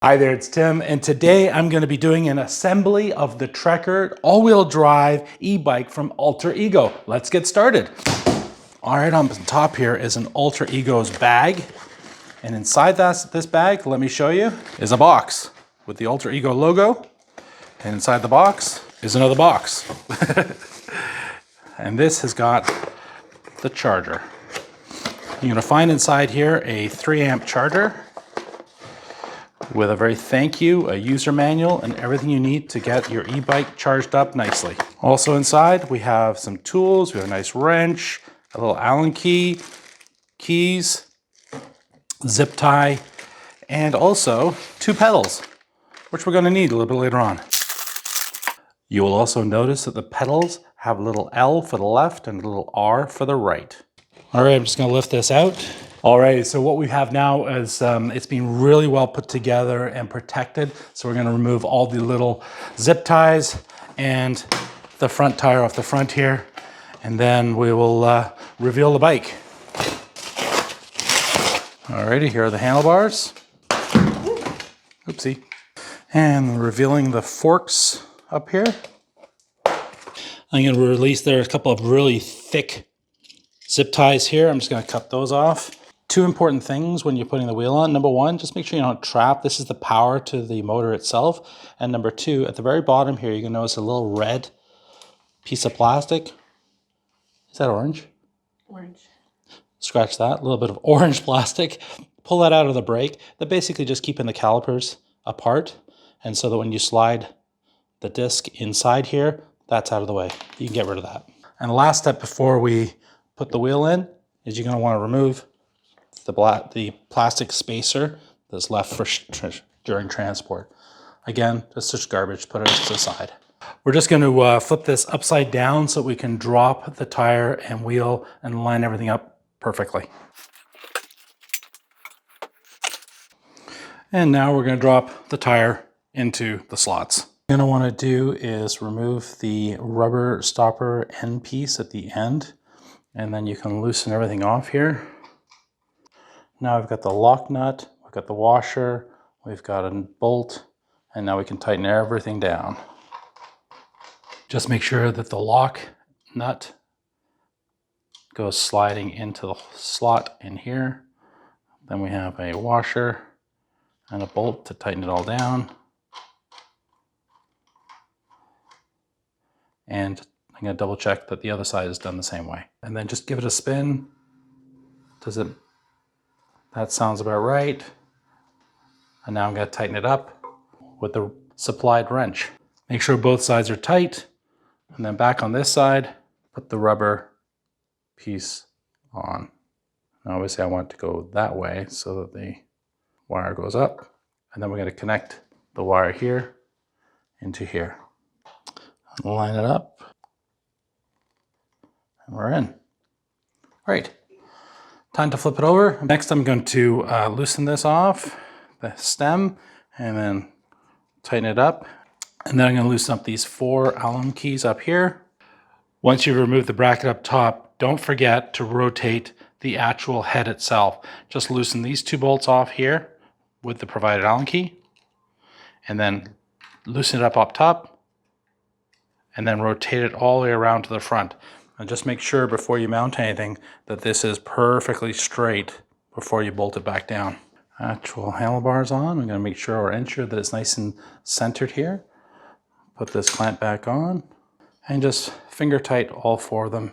Hi there, it's Tim, and today I'm going to be doing an assembly of the Trakker all-wheel drive e-bike from Alter Ego. Let's get started. All right, on the top here is an Alter Ego's bag, and inside this bag, let me show you, is a box with the Alter Ego logo, and inside the box is another box. And this has got the charger. You're going to find inside here a 3-amp charger, with a very thank you, a user manual, and everything you need to get your e-bike charged up nicely. Also inside, we have some tools. We have a nice wrench, a little Allen key, keys, zip tie, and also 2 pedals, which we're gonna need a little bit later on. You will also notice that the pedals have a little L for the left and a little R for the right. All right, I'm just gonna lift this out. All right, so what we have now is it's been really well put together and protected. So we're gonna remove all the little zip ties and the front tire off the front here. And then we will reveal the bike. All righty, here are the handlebars. Oopsie. And revealing the forks up here. I'm gonna release, there are a couple of really thick zip ties here. I'm just gonna cut those off. 2 important things when you're putting the wheel on. Number 1, just make sure you don't trap. This is the power to the motor itself. And number 2, at the very bottom here, you can notice a little red piece of plastic. Is that orange? Orange. Scratch that, a little bit of orange plastic. Pull that out of the brake. They're basically just keeping the calipers apart. And so that when you slide the disc inside here, that's out of the way. You can get rid of that. And the last step before we put the wheel in is you're gonna wanna remove the plastic spacer that's left for during transport. Again, just garbage, put it to the side. We're just going to flip this upside down so we can drop the tire and wheel and line everything up perfectly. And now we're going to drop the tire into the slots. What you're going to want to do is remove the rubber stopper end piece at the end, and then you can loosen everything off here. Now I've got the lock nut, we've got the washer, we've got a bolt, and now we can tighten everything down. Just make sure that the lock nut goes sliding into the slot in here. Then we have a washer and a bolt to tighten it all down. And I'm going to double check that the other side is done the same way. And then just give it a spin. That sounds about right. And now I'm going to tighten it up with the supplied wrench. Make sure both sides are tight. And then back on this side, put the rubber piece on. Now obviously I want it to go that way so that the wire goes up. And then we're going to connect the wire here into here. Line it up. And we're in. Great. Time to flip it over. Next, I'm going to loosen this off, the stem, and then tighten it up. And then I'm going to loosen up these 4 Allen keys up here. Once you've removed the bracket up top, don't forget to rotate the actual head itself. Just loosen these 2 bolts off here with the provided Allen key, and then loosen it up top, and then rotate it all the way around to the front. And just make sure before you mount anything that this is perfectly straight before you bolt it back down. Actual handlebars on. I'm going to make sure or ensure that it's nice and centered here. Put this clamp back on and just finger tight all 4 of them.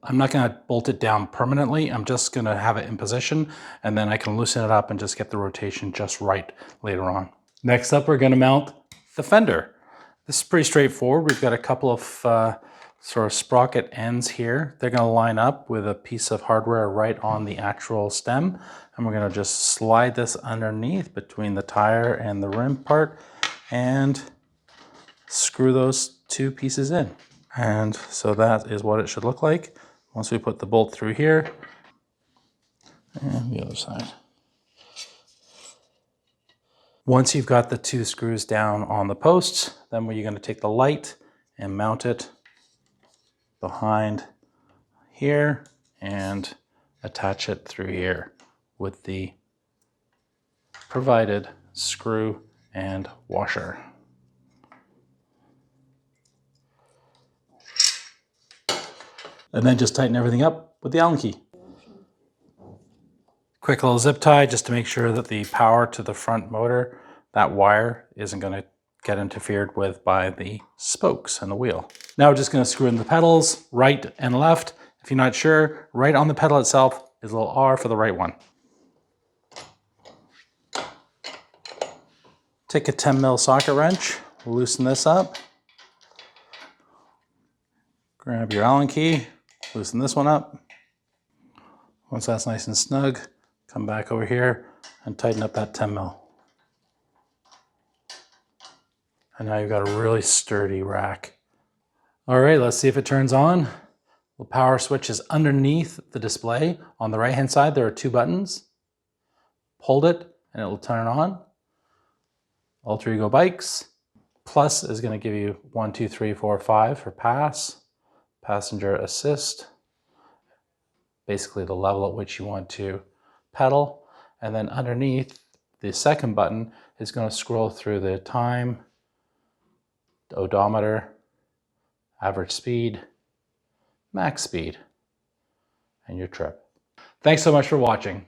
I'm not going to bolt it down permanently. I'm just going to have it in position, and then I can loosen it up and just get the rotation just right later on. Next up, we're going to mount the fender. This is pretty straightforward. We've got a couple of sort of sprocket ends here. They're going to line up with a piece of hardware right on the actual stem. And we're going to just slide this underneath between the tire and the rim part and screw those 2 pieces in. And so that is what it should look like once we put the bolt through here and the other side. Once you've got the 2 screws down on the posts, then you're going to take the light and mount it behind here and attach it through here with the provided screw and washer. And then just tighten everything up with the Allen key. Quick little zip tie just to make sure that the power to the front motor, that wire isn't going to get interfered with by the spokes and the wheel. Now we're just going to screw in the pedals, right and left. If you're not sure, right on the pedal itself is a little R for the right one. Take a 10mm socket wrench, loosen this up. Grab your Allen key, loosen this one up. Once that's nice and snug, come back over here and tighten up that 10mm. And now you've got a really sturdy rack. All right, let's see if it turns on. The power switch is underneath the display. On the right-hand side, there are 2 buttons. Hold it and it will turn on. Alter Ego Bikes. Plus is going to give you 1, 2, 3, 4, 5 for pass. Passenger assist. Basically the level at which you want to pedal. And then underneath, the second button is going to scroll through the time, the odometer, average speed, max speed, and your trip. Thanks so much for watching.